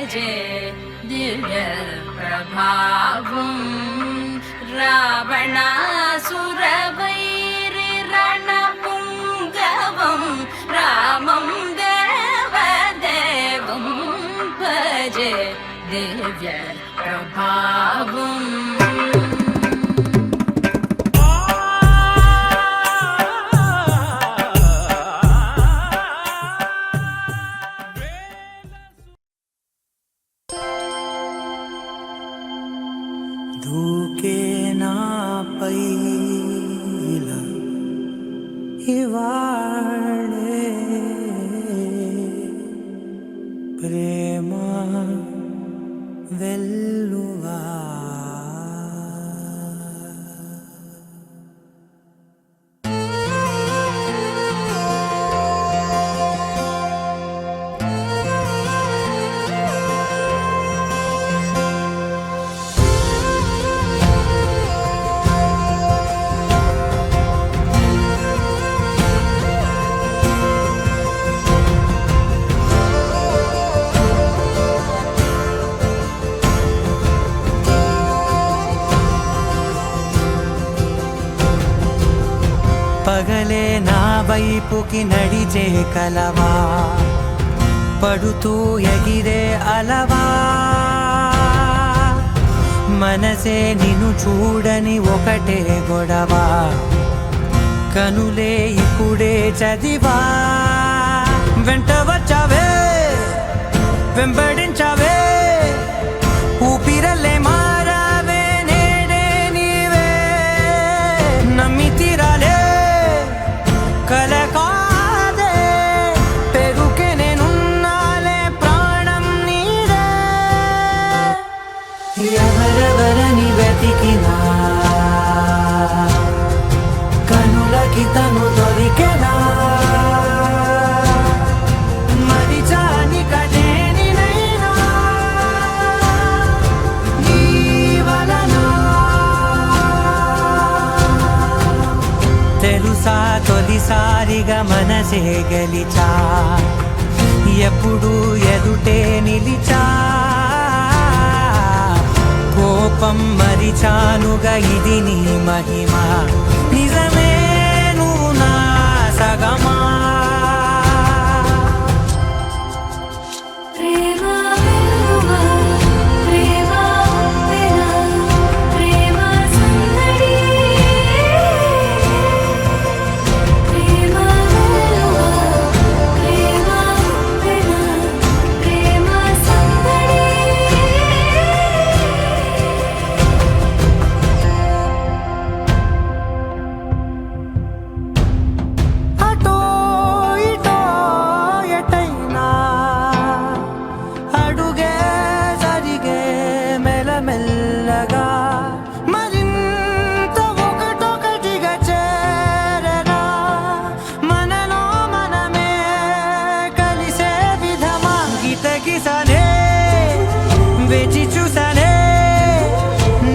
భజే దివ్య ప్రభావం రావణాసురవైరి రణపుంగవం రామం దేవదేవం భజే దివ్య ప్రభావం దూకే నాపై ఇలా ఇవాళే ప్రేమ వెల్లువా పగలే నా వైపుకి నడిచే కలవా పడుతూ ఎగిరే అలవా మనసే నిన్ను చూడని ఒకటే గొడవ కనులే ఇప్పుడే చదివా వెంట వచ్చావే వెంబడించావే ఊపిరల్లే మారావే నేడే నీవే నమ్మి తీరాలే కలకాదే పెరుకే నేనున్నాలే ప్రాణం నీదే ఎవరెవరని వెతికినా కనులకి తను దొరికెనా మరిచాని కదేనినైనా నీ వలన తెలుసా తొలిసారిగా మనసే గెలిచా ఎప్పుడు ఎదుటే నిలిచా కోపం మరిచానుగా ఇది నీ మహిమ నిజమే నువ్వు నా సగమా మెల్లగా మరింత ఒకటొకటిగా చేరరా మనలో మనమే కలిసే విధమా గితగిసనే వేచి చూసనే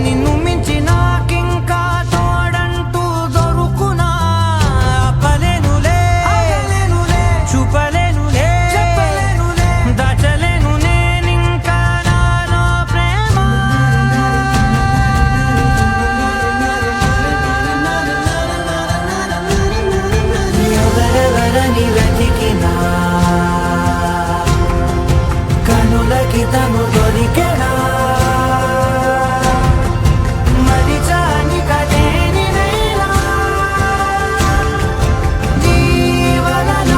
నిన్ను మించి నాకింకా తోడంటూ దొరుకునా ఆపలేనులే చూపలేనులే దాచలేను నేనింకా నాలో ప్రేమ ఎవరెవరని వెతికినా కనులకి తను దొరికెనా మరిచాని కదేనినైనా నీ వలన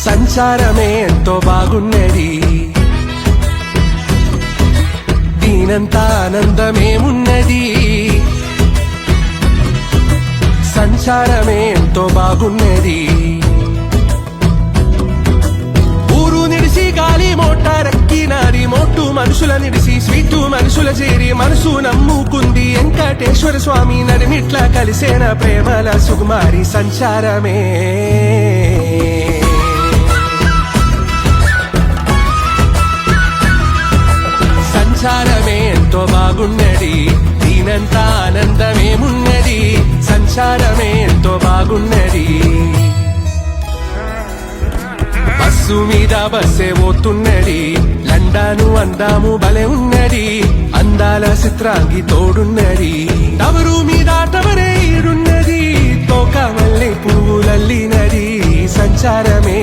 సంసారమే ఎంతో బాగున్నది దీనంత ఆనందమేమున్నది సంచారమే ఎంతో బాగున్నది ఊరు నిడిసి గాలి మోటారెక్కినాది మోటు మనుషుల నిడిసి స్వీటు మనుషుల చేరి మనసు నమ్ముకుంది వెంకటేశ్వర స్వామి నడిమిట్లా కలిసేన ప్రేమల సుకుమారి సంచారమే సంచారమే ఎంతో బాగున్నది దీనంత ఆనందమేమున్నది సంచారమే ఎంతో బాగున్నది బస్సు మీద బస్సే పోతున్నది లండాను అందాము బలే ఉన్నది అందాల చిత్రాంగి తోడున్నది టవరు మీద టవరే ఈడున్నది తోక మల్లె పువ్వులల్లినది సంచారమే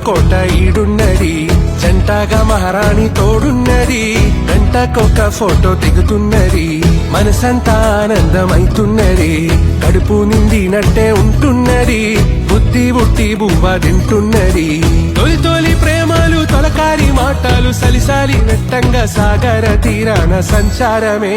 కోట ఈడున్నది జంటగా మహారాణి తోడున్నది గంటకొక ఫోటో దిగుతున్నది మనసంతా ఆనందమైతున్నది కడుపు నిండినట్టే ఉంటున్నది బుద్ధి బుట్టి బువ్వ తింటున్నది తొలి తొలి ప్రేమలు తొలకారి మాటలు సలిసాలి వెట్టంగా సాగర తీరాన సంచారమే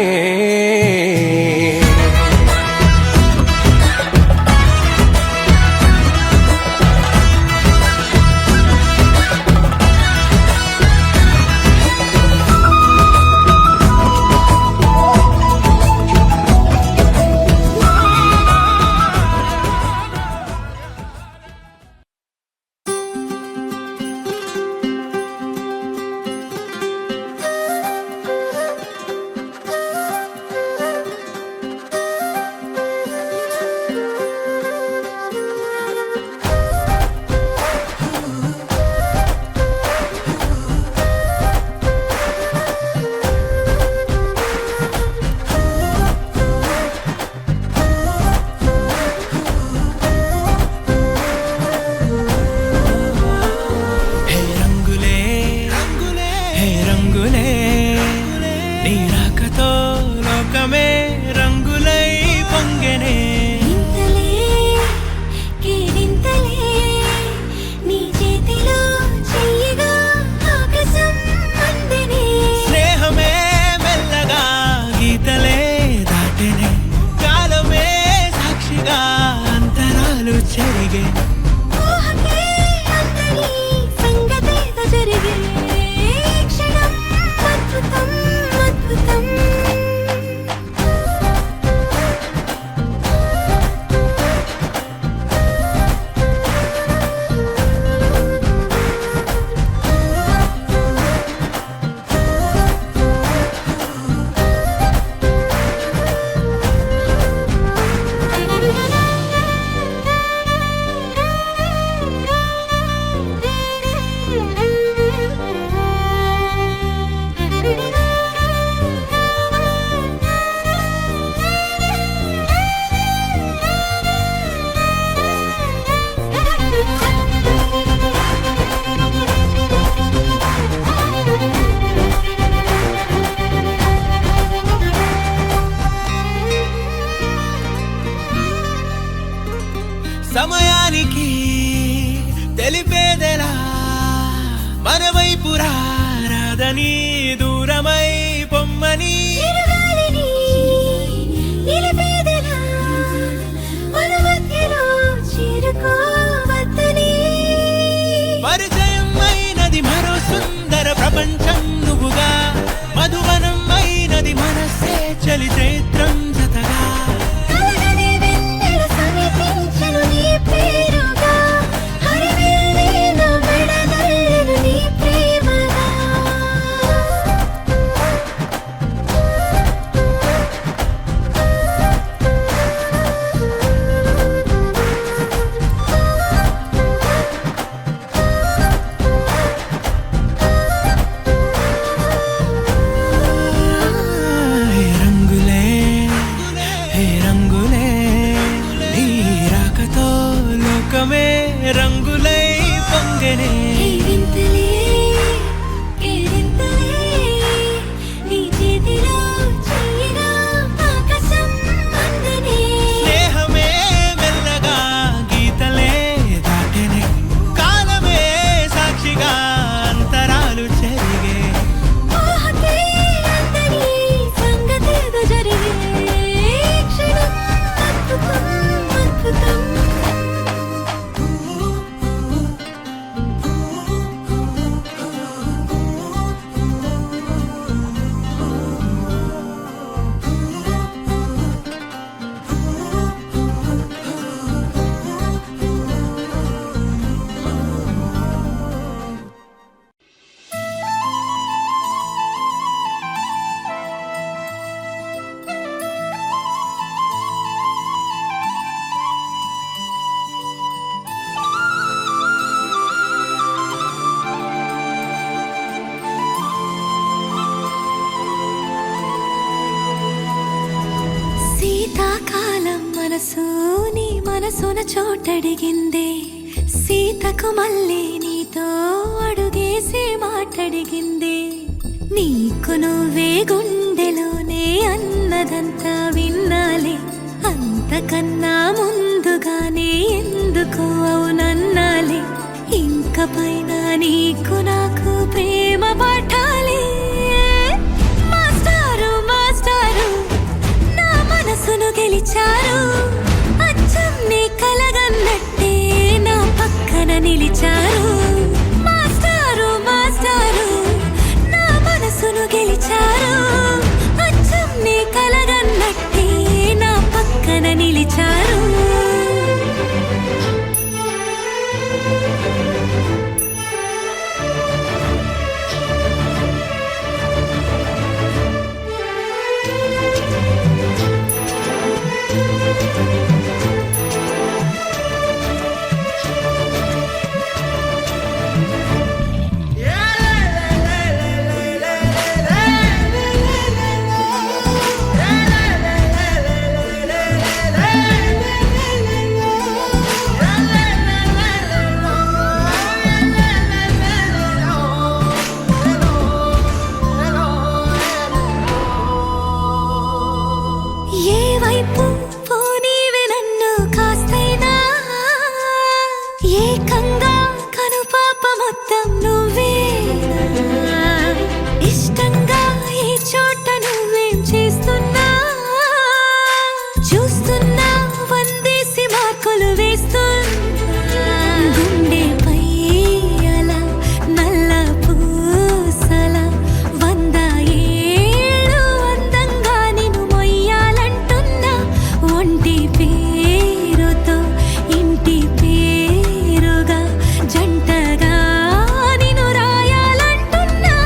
సమయానికి తెలిపేదెలా మన వైపు రాదని దూరమై పొమ్మని పరిచయం అయినది మరో సుందర ప్రపంచం నువ్వుగా మధువనం అయినది మనసే చలి చైత్రం జతగా మనసు నీ మనసున చోటడిగిందే సీతకు మళ్ళీ నీతో అడుగేసి మాటడిగిందే నీకు నువ్వే గుండెలోనే అన్నదంతా విన్నాలే అంతకన్నా ముందుగానే ఎందుకు అవునన్నాలే ఇంక పైన నీకు నాకు ప్రేమ పాఠాలే మాస్టారు మాస్టారు నా మనసును గెలిచారు అచ్చం నీ కలగన్నట్టే నా పక్కన నిలిచారు మాస్టారు మాస్టారు నా మనసును గెలిచారు అచ్చం నీ కలగన్నట్టే నా పక్కన నిలిచారు ఏ వైపు పోనీవి నన్ను కాస్తైనా ఏకంగా కనుపాప మొత్తం నువ్వేనా ఇష్టంగా ఈ చోట నువ్వేం చేస్తున్నా చూస్తున్నా వందేసి మార్కులు వేస్తున్నా గుండెపై అలా నల్ల పూసల 100 ఏళ్ళు అందంగా నిన్ను మొయ్యాలంటున్నా ఒంటి పేరుతో ఇంటి పేరుగా జంటగా నిన్ను రాయాలంటున్నా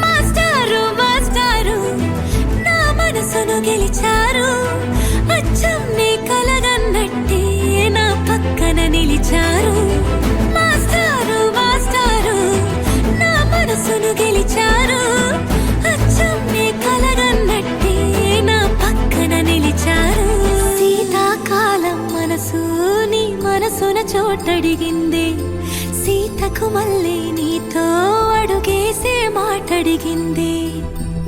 మాస్టారు మాస్టారు నా మనసును గెలిచారు అచ్చం నీ కలగన్నట్టే నా పక్కన నిలిచారు మాస్టారు మాస్టారు నా మనసును గెలిచారు అచ్చం నీ కలగన్నట్టే నా పక్కన నిలిచారు శీతాకాలం మనసు నీ మనసున చోటడిగిందే సీతకు మళ్ళీ నీతో అడుగేసే మాటడిగిందే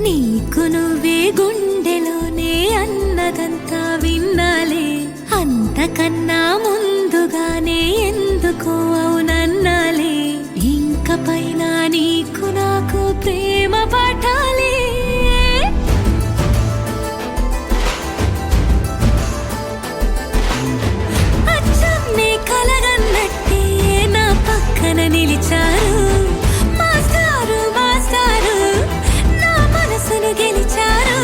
నీకు నువ్వే గుండెలోనే అన్నదంతా విన్నాలే అంతకన్నా ముందుగానే ఎందుకు అవునన్నాలే ఇంక పైన నీకు నాకు ప్రేమ పాఠాలే అచ్చం నీ కలగన్నట్టే నా పక్కన నిలిచారు మాస్టారు మాస్టారు నా మనసును గెలిచారు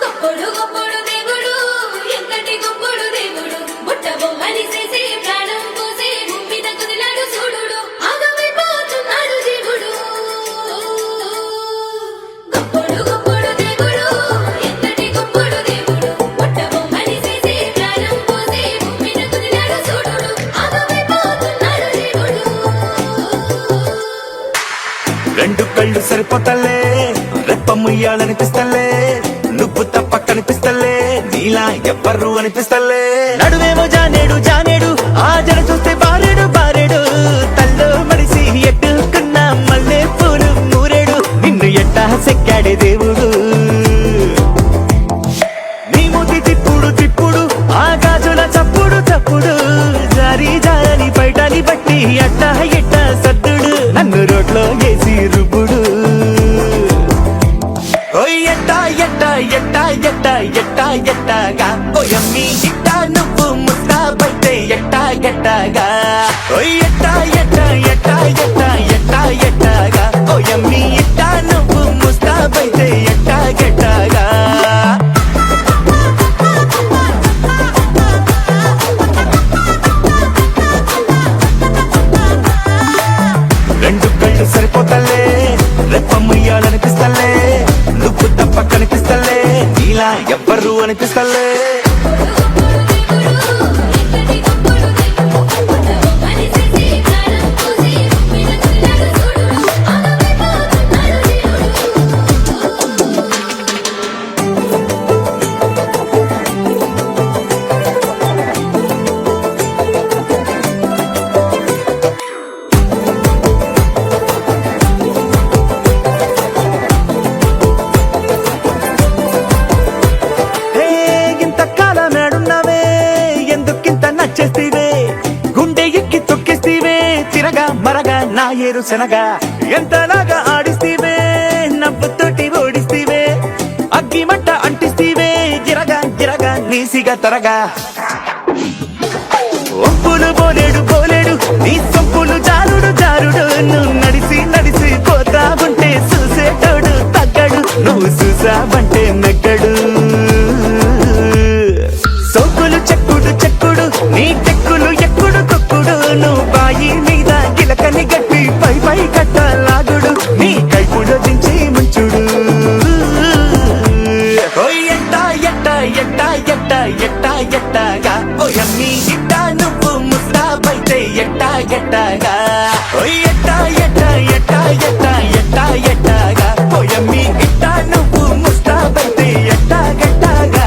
గొప్పడు గొప్పడు దేవుడు ఎంతటి గొప్పడు దేవుడు బుట్ట బొమ్మని చేసి ప్రాణం పోసి భూమి మీద కుదిలాడు చూడుడు ఆగమైపోతున్నాడు జీవుడు గొప్పడు గొప్పడు దేవుడు ఎంతటి గొప్పడు దేవుడు బుట్ట బొమ్మని చేసి ప్రాణం పోసి భూమి మీద కుదిలాడు చూడుడు ఆగమైపోతున్నాడు జీవుడు రెండు కళ్ళు సరిపోతలే రెప్ప ముయ్యాలనిపిస్తలే నువ్వు తప్ప కనిపిస్తలే నీలా ఎవ్వరు అనిపిస్తలే నడువేమో జానేడు జానేడు ఆ జన చూస్తే బారేడు బారేడు తల్లో మడిసి ఎట్టుకున్న మల్లె పూలు మూరేడు నిన్ను ఎట్టా సెక్కాడే దేవుడు నీ మూతి తిప్పుడు తిప్పుడు ఆ గాజుల చప్పుడు చప్పుడు జారి జారని బయటని బట్టి ఎట్టా ఎట్టా సద్దుడు నన్ను రోడ్లో వేసి రుబ్బుడు ఓయ్ ఎట్టా ఎట్టా ఎట్టా ఎట్టా ఎట్టా ఎట్టాగా ఓ యమ్మీ ఇట్టా నువ్వు ముస్తాబైతే ఎట్టా ఎట్టాగా నీలా ఎవ్వరు అనిపిస్తలే ఎంతటి గొప్పడు దేవుడు పుట్టబొమ్మని చేసి ప్రాణం పోసి భూమి మీద కుదిలాడు చూడు ఆగమైపోతున్నాడు హే ఇంత కాలమేడున్నావే ఎందుకింత నచ్చేస్తీవే గుండె ఎక్కి తొక్కిస్తీవే తిరగా మరగా నా ఏరు శనగా ఎంతలాగా ఆడిస్తీవే నవ్వుతోటి ఓడిస్తీవే అగ్గి మంట అంటిస్తీవే గిరగా గిరగా నీసిగా తరగా ఒప్పులు బోలేడు బోలేడు నీ సొంపులు జారుడు జారుడు నువ్వు నడిసి నడిసి పోతా ఉంటే చూసేటోడు తగ్గడు నువ్వు చూసావంటే నెగ్గడు సోకులు చెక్కుడు చెక్కుడు నీ చెక్కులు ఎక్కుడు కొక్కుడు నువ్వు బాయి మీద గిలకని గట్టి పై పై కట్ట లాగుడు నీ కైపుడు దించి ముంచుడు ఓయ్ ఎట్ట ఎట్ట ఎట్ట ఎట్ట ఎట్ట ఎట్టగా ఓయమ్మి ఇట్ట నువ్వు ముస్తాబైతే ఎట్ట ఎట్టగా ఓయ్ ఎట్ట ఎట్ట ఎట్ట ఎట్ట ఎట్ట ఎట్టగా ఓయమ్మి ఇట్ట నువ్వు ముస్తాబైతే ఎట్ట గట్టగా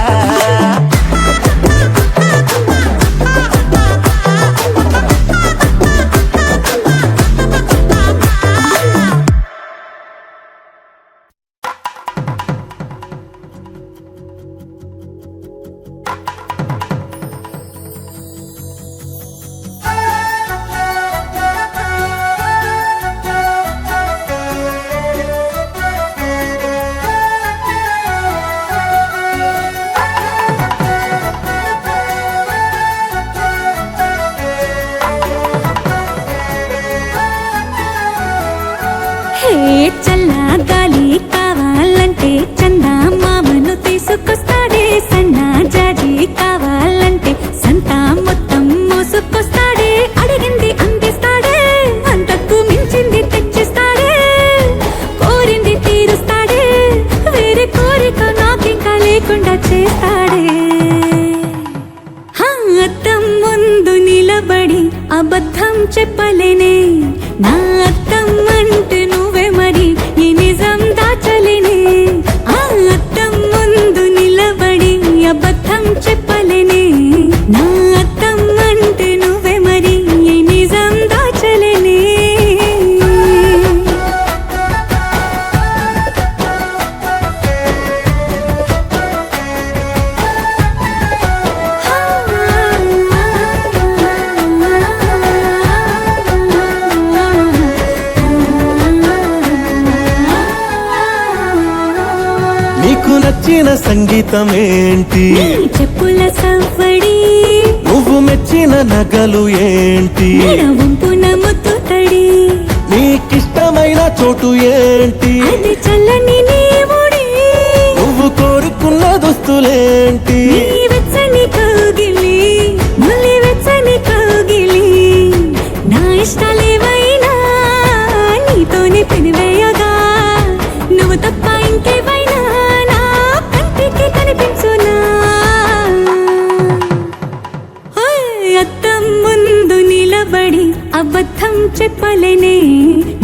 హే చల్లా గాలి కావాలంటే చందా మామను తీసుకొస్తాడే సన్నా జాజి కావాలంటే సంతా మొత్తం మోసుకొస్తాడే అడిగింది అందిస్తాడే అంతకు మించింది తెచ్చిస్తాడే కోరింది తీరుస్తాడే వేరే కోరిక నాకింకా లేకుండా చేస్తాడే అద్దం ముందు నిలబడి అబద్ధం చెప్పలేనే నా అద్దం అంటే నువ్వే మరి ఈ నిజం దాచలేనే ఆ అద్దం ముందు నిలబడి అబద్ధం చెప్పలేనే నా అద్దం అంటే నువ్వే మరి ఈ నిజం దాచలేనే నీకు నచ్చిన సంగీతం ఏంటి నీ చెప్పుల సవ్వడి నువ్వు మెచ్చిన నగలు ఏంటి వంపున ముత్తు తడి నీకిష్టమైన చోటు ఏంటి అది చల్లని నీ ముడి నువ్వు కోరుకున్న దుస్తులేంటి నీ వెచ్చని కౌగిలి ములి వెచ్చని కౌగిలి నా ఇష్టాలేవైనా నీతోనే పెనివేయగా నువ్వు తప్ప ఇంకేవైనా నా కంటికి కనిపించునా ఓయ్ అద్దం ముందు నిలబడి అబద్ధం చెప్పలేనే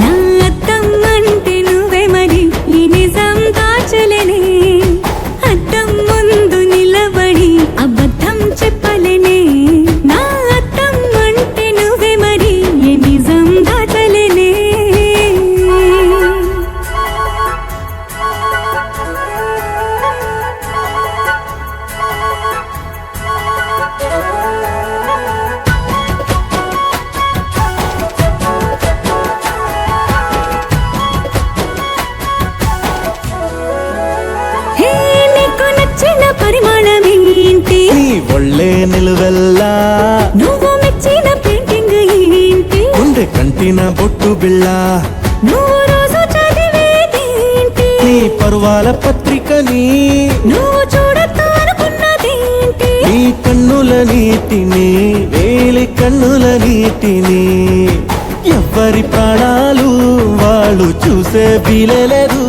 నా అద్దం అంటే నువ్వే మరి ఈ నిజం దాచలేనే అద్దం ముందు నిలబడి అబద్ధం చెప్పలేనే నా అద్దం అంటే నువ్వే మరి ఈ నిజం దాచలేనే హే నీకు నచ్చిన పరిమాణం ఏంటి నీ ఒళ్ళే నిలువెల్లా నువ్వు మెచ్చిన పెయింటింగ్ ఏంటి గుండె కంటిన బొట్టు బిళ్ళ నువ్వు రోజు చదివేదేంటి నీ పరువాల పత్రికని నువ్వు చూడొద్దు అనుకున్నదేంటి నీ కన్నుల నీటిని వేలి కన్నుల నీటిని ఎవ్వరి ప్రాణాలు వాళ్ళు చూసే వీలలేదు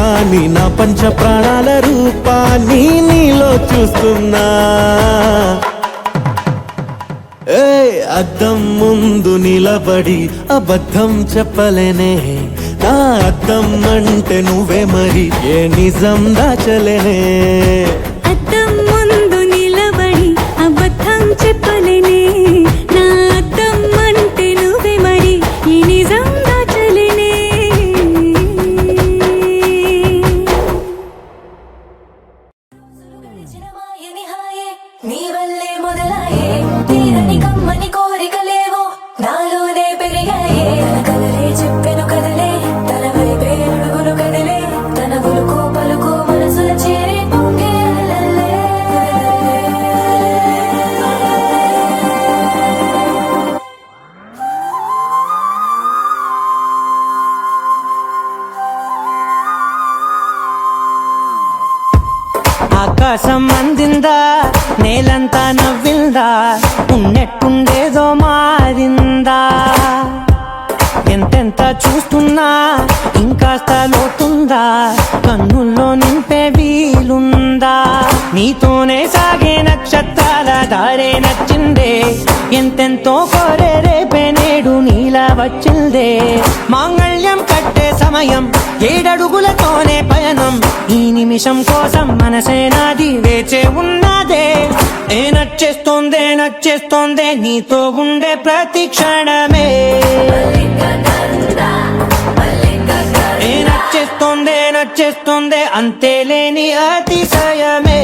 కాని నా పంచ ప్రాణాల రూపాన్ని నీలో చూస్తున్నా. అద్దం ముందు నిలబడి అబద్ధం చెప్పలేనే, నా అద్దం అంటే నువ్వే మరి ఏ నిజం దాచలేనే. అద్దం ముందు నిలబడి అబద్ధం చెప్పలేనే, నా అద్దం అంటే నువ్వే మరి ఈ నిజం దాచలేనే. గడిచిన మాయని హాయే నీ వల్లే మొదలాయే, తీరని కమ్మని కోరికలేవో నాలోనే పెరిగాయే. తన కదలే చెప్పెను కదలే, తన వైపే అడుగులు కదలే, తన ఉలుకు పలుకు మనసుల చేరి పొంగే అలలే. ఆకాశం అందిందా, నేలంతా నవ్విందా, ఉన్నట్టుండేదో మారిందా. ఎంతెంత చూస్తున్నా ఇంకాస్త లోతుందా, కన్నుల్లో నింపే వీలుందా. నీతోనే సాగే నక్షత్రాల దారే నచ్చిందే, ఎంతెంతో కోరే రేపే నేడు నీలా వచ్చిందే. మాంగళ్యం కట్టే సమయం ఏడడుగులతోనే పయనం, ఈ నిమిషం కోసం మనసే నాది వేచే ఉన్నదే. నచ్చేస్తోందే నచ్చేస్తోందే నీతో ఉండే ప్రతి క్షణమే. నచ్చేస్తోందే నచ్చేస్తోందే అంతేలేని అతిశయమే.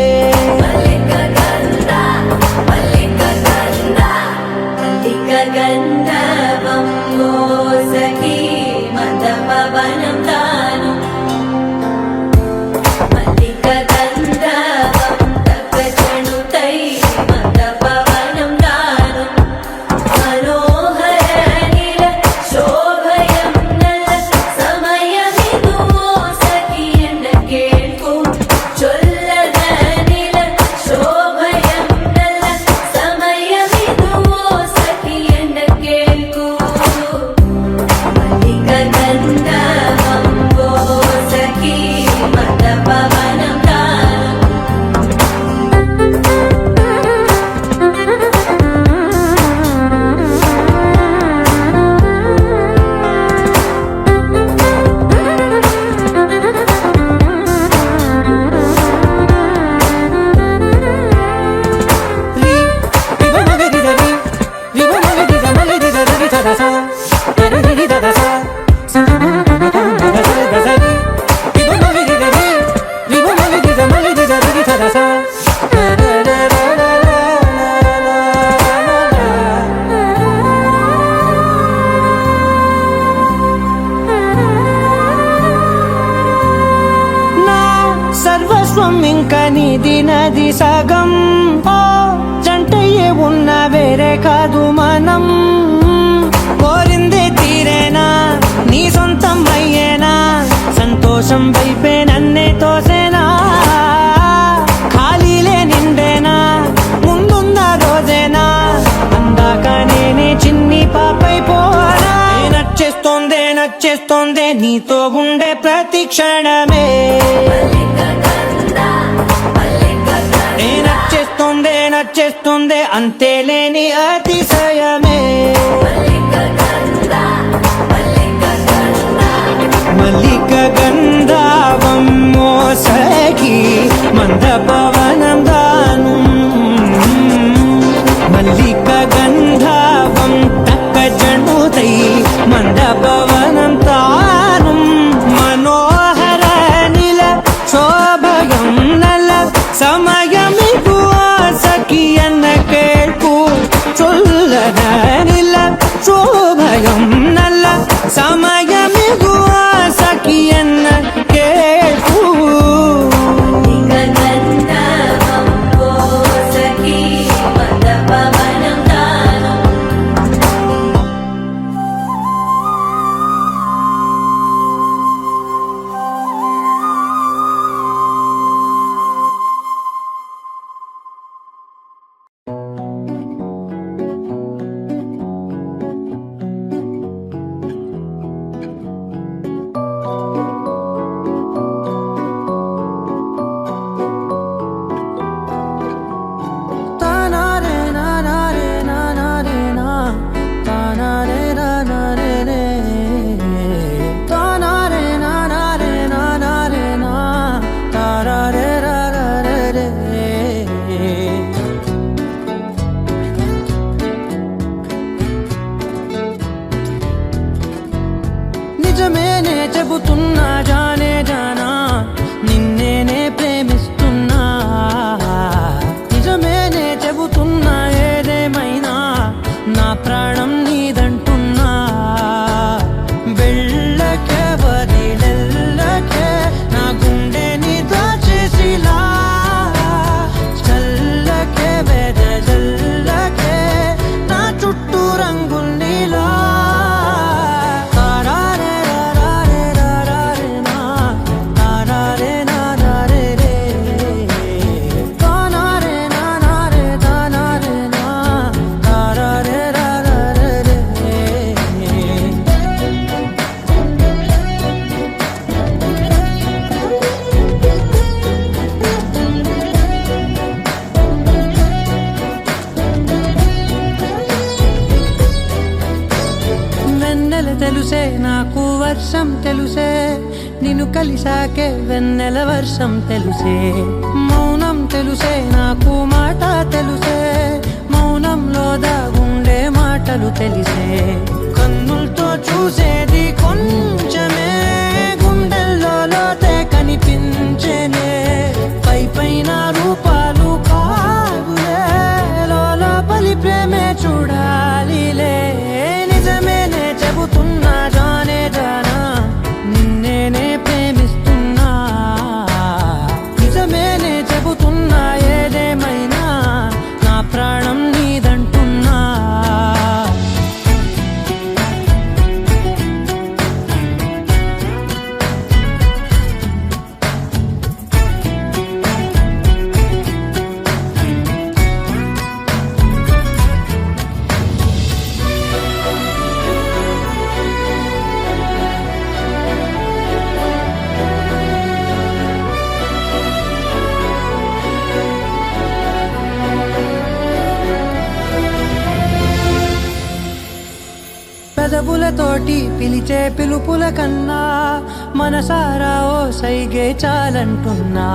గంధర్వం మోసకి మందపవనం తాను, మల్లిక గంధర్వం తగ్గచణుతై మందపవనం తాను. మనోహర నీల శోభయం నల్ల సమయమిదు మోసకి ఎన్న కేൾకు, చొల్లద నీల శోభయం నల్ల సమయమిదు మోసకి ఎన్న కేൾకు. మల్లిక గంధర్వం మోసకి మందపవనం తాను. నా సర్వస్వం ఇంకా నీది నది సగం, ఓ జంటయ్యే ఉన్న వేరే కాదు మనం. కోరిందే తీరేనా నీ సొంతం అయ్యేనా, సంతోషం వైపే నన్నే తోసేనా. ఖాళీలే నిండేనా ముందున్న రోజేనా, అందాక నేనే చిన్ని పాపై పోనా. నచ్చేస్తోందే నచ్చేస్తోందే నీతో ఉండే ప్రతి క్షణమే. నచ్చేస్తోందే నచ్చేస్తోందే అంతేలేని అతిశయమే. మల్లిక గంధావం మోసకి మందపవనం దాను, మల్లిక గంధావం తక్క జణుతై మందపవనం తాను. మనోహర నిల శోభయం నల సమయమిదు ఆసకి ఎన్న కేൾకు, చొల్లద నిల శోభయం నల్ల సమయమిదు ఆసకి ఎన్న కేൾకు. గంధర్వం మోసకి మందపవనం తాను. నిజమేనే చెబుతున్నా జానే జానా నిన్నేనే ప్రేమిస్తున్నా నిజమేనే చెబుతున్నా ఏదేమైనా నా ప్రాణం నీదంటున్నా వెళ్ళకే వదిలెల్లకే నా గుండెని దాచేసిలా చల్లకే వెదజల్లకే నా చుట్టూ రంగుల్నిలా తారారే రారే రారే నా తారారే నారే రే తానారే నారే తానారే నా తారారే రారే రే వెన్నెల తెలుసే నాకు వర్షం తెలుసే నిన్ను కలిసాకే వెన్నెల వర్షం తెలుసే మౌనం తెలుసే నాకు మాట తెలుసే మౌనంలో దాగుండే మాటలు తెలిసే కన్నులతో చూసేది కొంచెమే గుండెల్లో లోతే కనిపించేనే పై పైన రూపాలు కావులే లోపలి ప్రేమే చూడాలిలే నిజమేనే చెబుతున్నా జానే జానా నిన్నేనే ప్రేమిస్తున్నా నిజమేనే చెబుతున్నా ఏదేమైనా నా ప్రాణం నీదంటున్నా పెదవులతోటి పిలిచే పిలుపుల కన్నా మనసారా ఓ సైగే చాలంటున్నా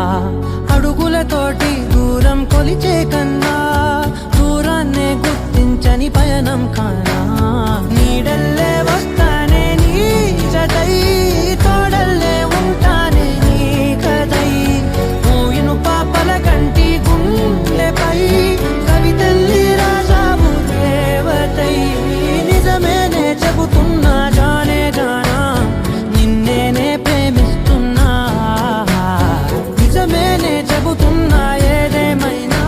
అడుగులతోటి దూరం కొలిచే కన్నా దూరాన్నే గుర్తించని పయనం కానా నీడల్లే వస్తానే నీ జతై తోడల్లే ఉంటానే నీ కదై మూయిను పాపల కంటి గుండెపై కవితల్లి రాజావు దేవతై నిజమేనే చెబుతున్నా జానే జానా నిన్నేనే ప్రేమిస్తున్నా నిజమేనే చెబుతున్నా ఏదేమైనా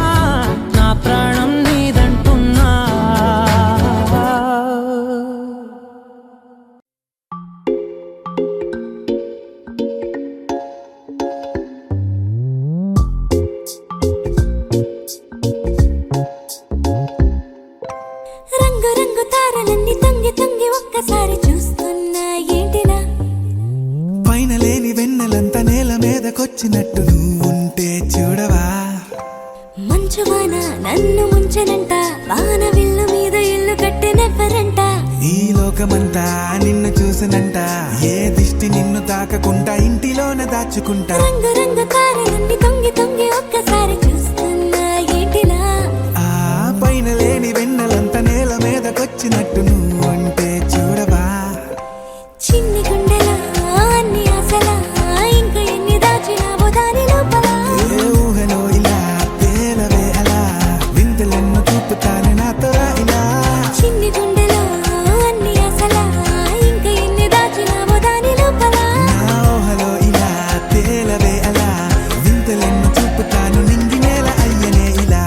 నా ప్రాణం నీదంటున్నా రంగు రంగు తారలన్నీ తొంగి తొంగి ఒక్కసారి చూస్తున్నా ఏంటినా పైన లేని వెన్నెలంతా నేల మీదకొచ్చినట్టు నువ్వుంటే చూడవా మంచువాన నన్ను ముంచనంట వాన విల్లు మీద ఇల్లు కట్టెనెవ్వరంట ఈ లోకమంతా నిన్ను చూసనంట ఏ దిష్టి నిన్ను తాకకుండా ఇంటిలోన దాచుకుంటా రంగు రంగు తారలన్నీ తొంగి తొంగి ఒక్కసారి చూస్తున్నా ఏంటినా ఆ పైన లేని వెన్నెలంతా నేల మీదకొచ్చినట్టు నువ్వుంటే చూడవా చిన్ని గుండెలా అన్ని ఆశలా ఇంకా ఎన్ని దాచినావో దాని లోపల ఏ ఊహలో ఇలా తేలవే అలా వింతలెన్నో చూపుతాను నాతో రా ఇలా చిన్ని గుండెలో అన్ని ఆశలా ఇంకా ఎన్ని దాచినావో దాని లోపల నా ఊహలో ఇలా తేలవే అలా వింతలెన్నో చూపుతాను నింగి నేల అయ్యనే ఇలా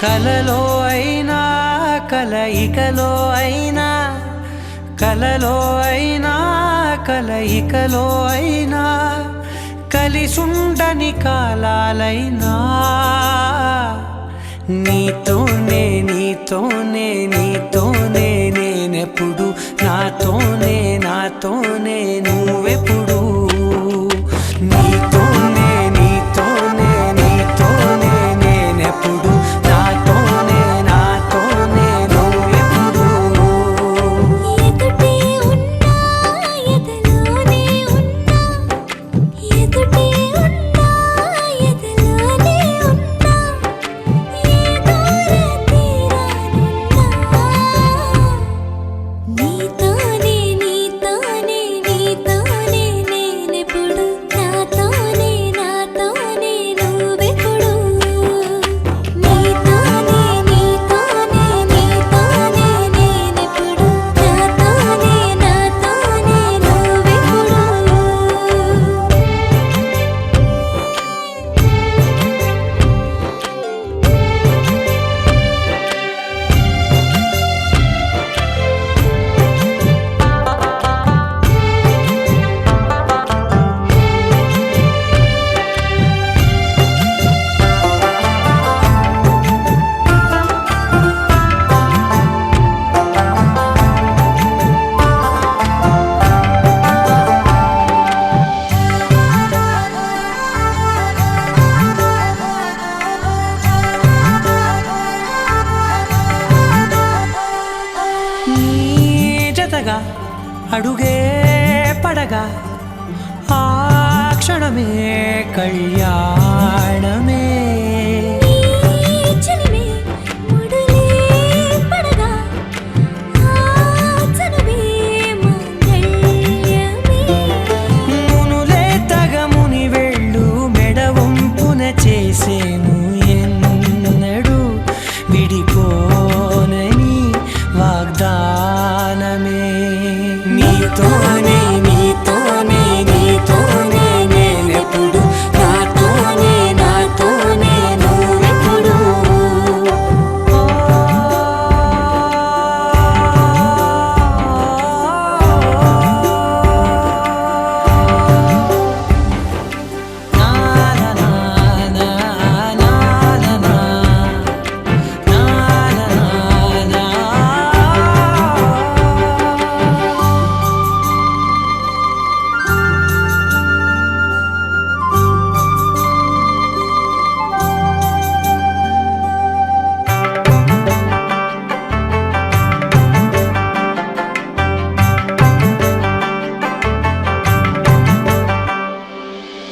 కలలో అయినా కలయికలో అయినా కలలో అయినా కలయికలో అయినా కలిసుండని కాలాలైనా నీతోనే నీతోనే నీతోనే నేనెప్పుడు నాతోనే నాతోనే నువ్వెప్పుడు నీతోనే నీతోనే నీతోనే నేనెప్పుడు నాతోనే నాతోనే నువ్వెప్పుడు ఎదుటే ఉన్నా ఎదలోనే ఉన్నా ఎదుటే ఉన్నా ఎదలోనే ఉన్నా ఏ దూర తీరానున్నా నీతోనే నీతోనే నీతోనే నేనెప్పుడు నాతోనే నాతోనే నువ్వెప్పుడు నీతోనే నీతోనే నీతోనే నేనెప్పుడు నాతోనే నాతోనే నీ జతగా అడుగే పడగా ఆ క్షణమే కళ్యాణమే చెలిమే ముడులే పడగా ఆచనమే మంగళ్యమే మునులే తగముని వెళ్ళు మెడవంపున చేసేను ఎన్నడు విడిపోనని వాగ్దానమే నీతోనే నీతోనే నీతోనే నేనెప్పుడు నాతోనే నాతోనే నువ్వెప్పుడు నా నా నా నా నా నా నా నా.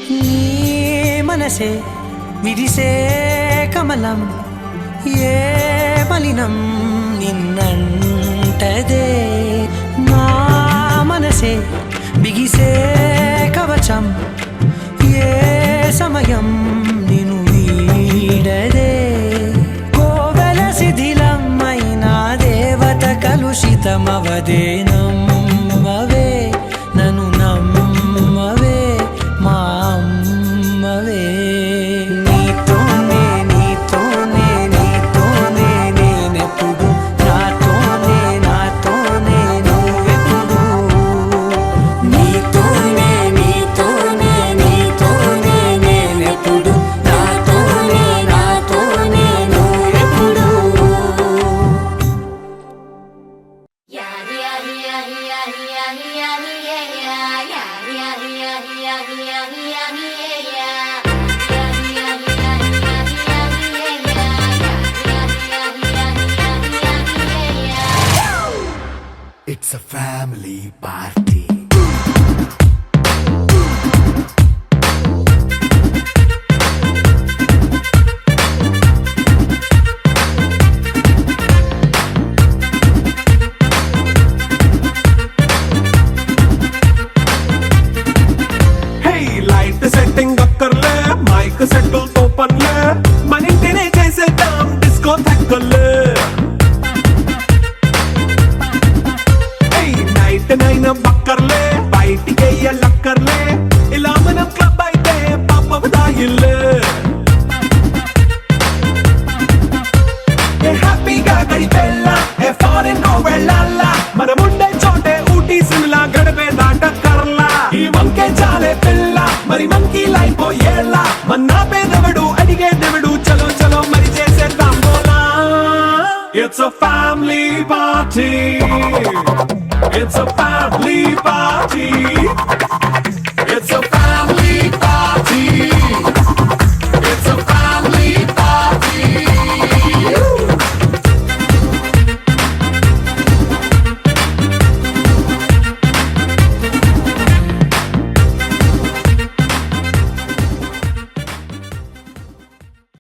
నీ మనసే విరిసే కమలం ఏ మలినం నిన్నంటదే నా మనసే బిగిసే కవచం ఏ సమయం నిన్ను వీడదే కోవెల శిథిలమైన దేవత కలుషితమవదే నమ్మవే నన్ను నమ్మవే మా అమ్మవే నీతోనే నీతోనే నీతోనే నేనెప్పుడు నాతోనే నాతోనే నువ్వెప్పుడు నీతోనే నీతోనే నీతోనే నేనెప్పుడు నాతోనే నాతోనే నువ్వెప్పుడు It's a family party. Hey light setting అక్కర్లే మైక్ సెట్టుల్ తో పనిలే మన ఇంటినే చేసేద్దాం డిస్కో తగ్గలే నైట్ నైన్ బక్కర్లే బయటికెయ్యలక్కర్లే ఇలా మనం క్లబ్ అయితే పాప దాయిల్లే It's a family party. It's a family party.